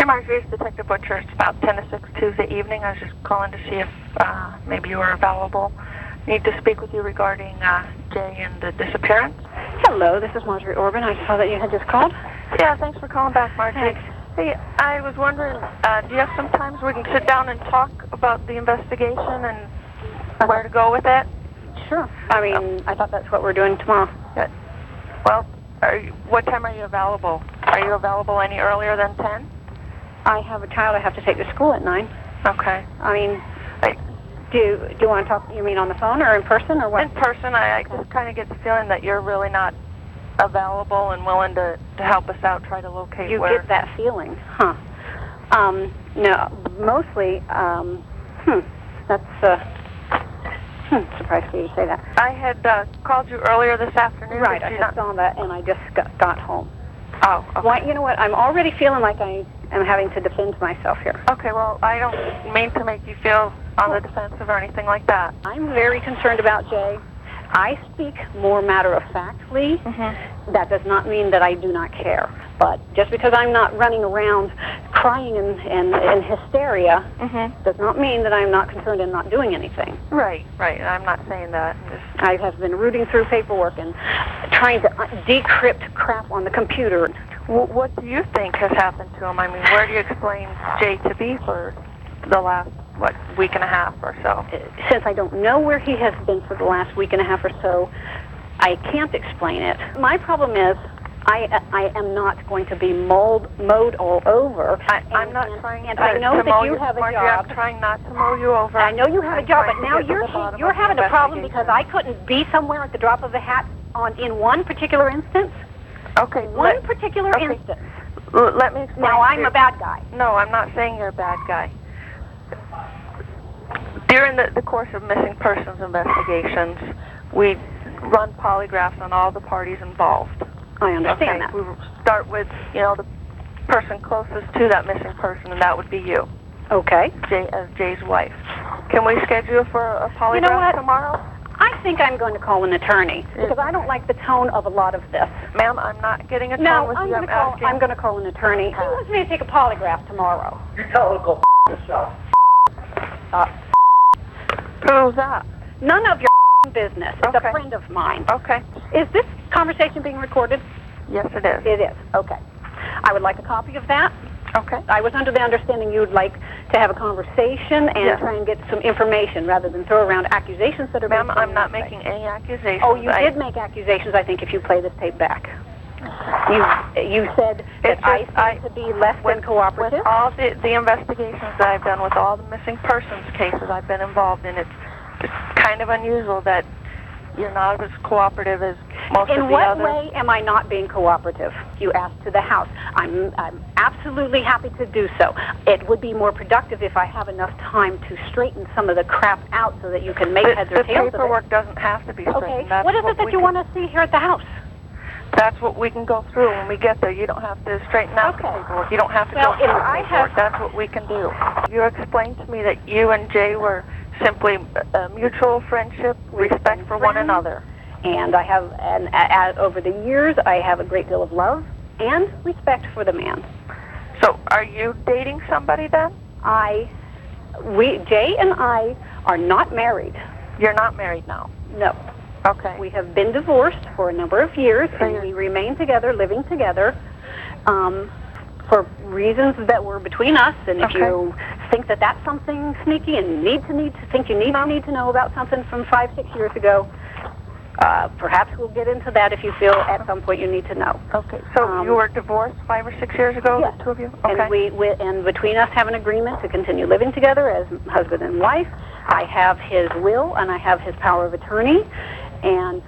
Hey, Marjorie, it's Detective Butcher. It's about 10 to 6 Tuesday evening. I was just calling to see if maybe you were available. I need to speak with you regarding Jay and the disappearance. Hello, this is Marjorie Orbin. I saw that you had just called. Yeah, thanks for calling back, Marjorie. Thanks. Hey, I was wondering, do you have some times where we can sit down and talk about the investigation and where to go with it? Sure. I mean, I thought that's what we're doing tomorrow. Good. Well, what time are you available? Are you available any earlier than 10? I have a child I have to take to school at 9. Okay. I mean, do you want to talk, you mean on the phone or in person or what? In person. I just kind of get the feeling that you're really not available and willing to help us out, try to locate You where... get that feeling, huh? No, mostly, that's, surprised for you to say that. I had called you earlier this afternoon. Right, I just saw that and I just got home. Oh, okay. Why, you know what, I'm already feeling like I am having to defend myself here. Okay, well, I don't mean to make you feel on the defensive or anything like that. I'm very concerned about Jay. I speak more matter-of-factly. Mm-hmm. That does not mean that I do not care. But just because I'm not running around crying in hysteria Mm-hmm. does not mean that I'm not concerned and not doing anything. Right. I'm not saying that. I have been rooting through paperwork and trying to decrypt crap on the computer. What do you think has happened to him? I mean, where do you explain Jay to be for the last, week and a half or so? Since I don't know where he has been for the last week and a half or so, I can't explain it. My problem is I am not going to be mowed all over. I'm not trying and to I know to that mow you have a Marjorie, job. I'm trying not to mow you over. I know you have a job, but now you're having a problem investigation. because I couldn't be somewhere at the drop of a hat in one particular instance. Okay. One particular instance. Let me explain. Now I'm a bad guy. No, I'm not saying you're a bad guy. During the course of missing persons investigations, we run polygraphs on all the parties involved. I understand that. We start with, the person closest to that missing person, and that would be you. Okay. As Jay's wife. Can we schedule for a polygraph tomorrow? I think I'm going to call an attorney because I don't like the tone of a lot of this. Ma'am, I'm not getting a tone No, with I'm you. going to call an attorney. He wants me to take a polygraph tomorrow. You tell her to go yourself. Who's that? None of your business. It's a friend of mine. Okay. Is this conversation being recorded? Yes, it is. It is. Okay. I would like a copy of that. Okay. I was under the understanding you'd like to have a conversation and try and get some information rather than throw around accusations that are based on Ma'am, I'm not making any accusations. Oh, you did make accusations, I think, if you play this tape back. You said that I seem to be less than cooperative. With all the investigations that I've done with all the missing persons cases I've been involved in, it's kind of unusual that you're not as cooperative as most of the others. In what way am I not being cooperative? You asked to the House. I'm absolutely happy to do so. It would be more productive if I have enough time to straighten some of the crap out so that you can make heads or tails of it. The paperwork doesn't have to be straightened. Okay. What is it that you want to see here at the House? That's what we can go through when we get there. You don't have to straighten out the paperwork. You don't have to go through the paperwork. That's what we can do. You explained to me that you and Jay were simply a mutual friendship, respect for one another. And I have, over the years, I have a great deal of love and respect for the man. So, are you dating somebody then? Jay and I are not married. You're not married now? No. Okay. We have been divorced for a number of years, and we remain together, living together, for reasons that were between us. And if you think that that's something sneaky and need to know about something from 5-6 years ago, perhaps we'll get into that if you feel at some point you need to know. Okay. So you were divorced 5 or 6 years ago, yes. the two of you? Okay. And between us have an agreement to continue living together as husband and wife. I have his will and I have his power of attorney. And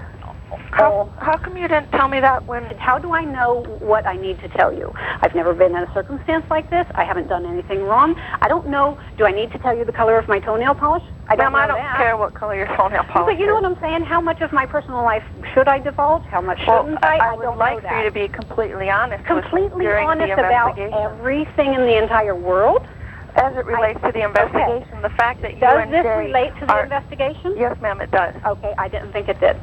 how come you didn't tell me that when... How do I know what I need to tell you? I've never been in a circumstance like this. I haven't done anything wrong. I don't know. Do I need to tell you the color of my toenail polish? I don't care what color your toenail polish is. But you know what I'm saying? How much of my personal life should I divulge? How much shouldn't I? I would like for you to be completely honest about everything in the entire world? As it relates to the investigation, the fact that you and Jay... Does this relate to the investigation? Yes, ma'am, it does. Okay, I didn't think it did.